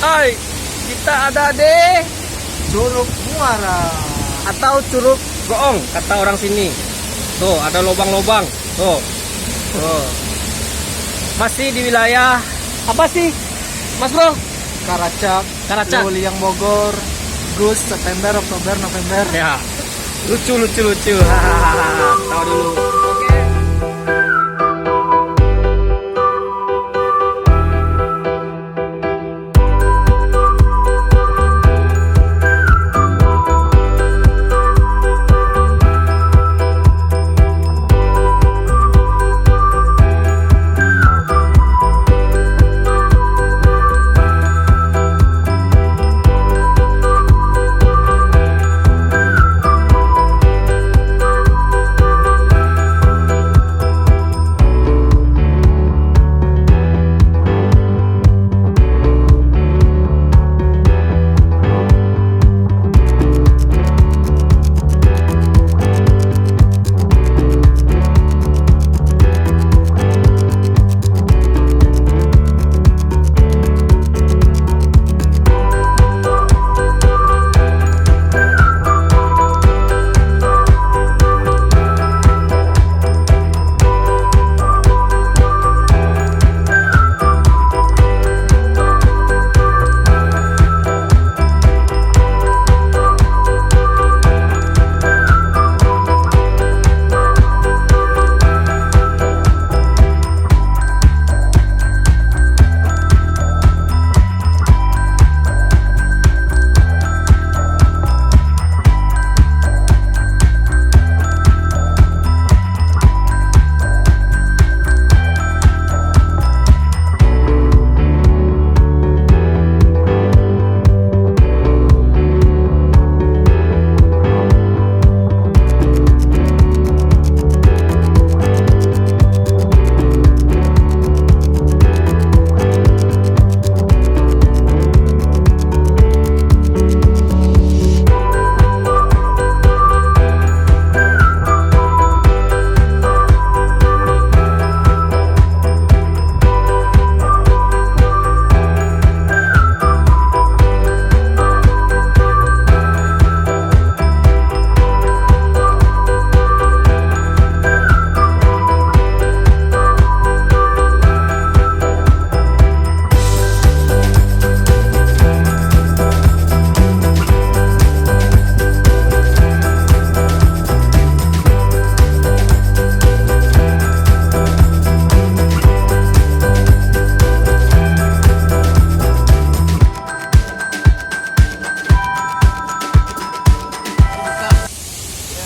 Hai, kita ada di Curug Muara atau Curug Goong kata orang sini. Tuh, ada lubang-lubang. Tuh. Tuh. Masih di wilayah apa sih? Mas Bro? Karacak, Karacak. Leuliang Bogor, Gus, September, Oktober, November. Ya. Lucu. Hahaha. Tahu dulu. Oke.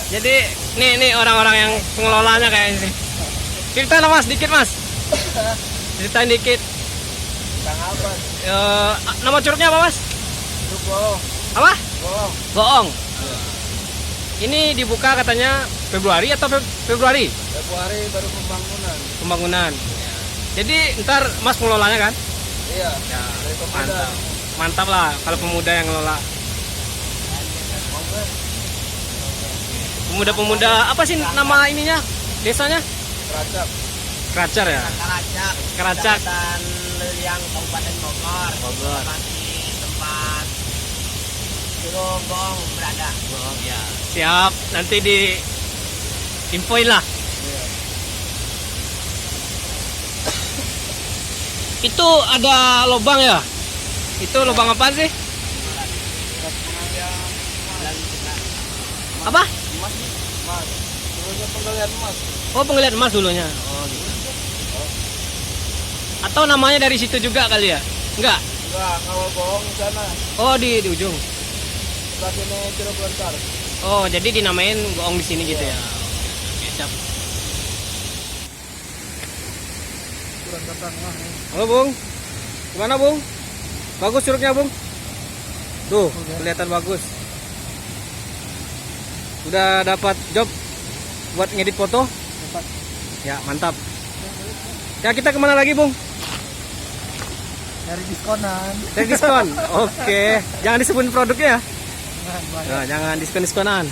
Jadi nih orang-orang yang pengelolanya kayaknya sih. Ceritain lah Mas, dikit Mas. Ceritain dikit. Tentang apa? Nama curugnya apa Mas? Curug Goong. Apa? Goong. Goong. Ini dibuka katanya Februari atau Februari? Februari baru pembangunan. Pembangunan. Jadi ntar Mas pengelolanya kan? Iya. Ya, Dari pemuda. mantap. Mantap lah kalau pemuda yang ngelola. Pemuda-pemuda apa sih nama ininya? Desanya? Karacak. Keracar ya? Karacak, Karacak. Kecamatan Leuliang, Kabupaten Bogor. Bogor. Lokasi tempat Curug Goong berada. Oh, ya. Siap, nanti di infoin lah. Itu ada lubang ya? Itu lubang apaan sih? Apa? Mas. Dulunya penggalian emas. Oh, penggalian emas dulunya. Oh, gitu. Atau namanya dari situ juga kali ya? Enggak. Enggak, kawal Goong di sana. Oh, di ujung. Sebelah sini Curug Lentar. Oh, jadi dinamain Goong di sini gitu ya. Oke, siap. Kurang datang lah. Halo, Bung. Gimana, Bung? Bagus curugnya, Bung? Tuh, kelihatan bagus. Udah dapat job buat ngedit foto? Dapat. Ya, mantap. Ya, kita kemana lagi, Bung? Dari diskonan. Dari diskon. Oke. Jangan disebutin produknya ya. Nah, banyak. Nah, jangan diskon-diskonan.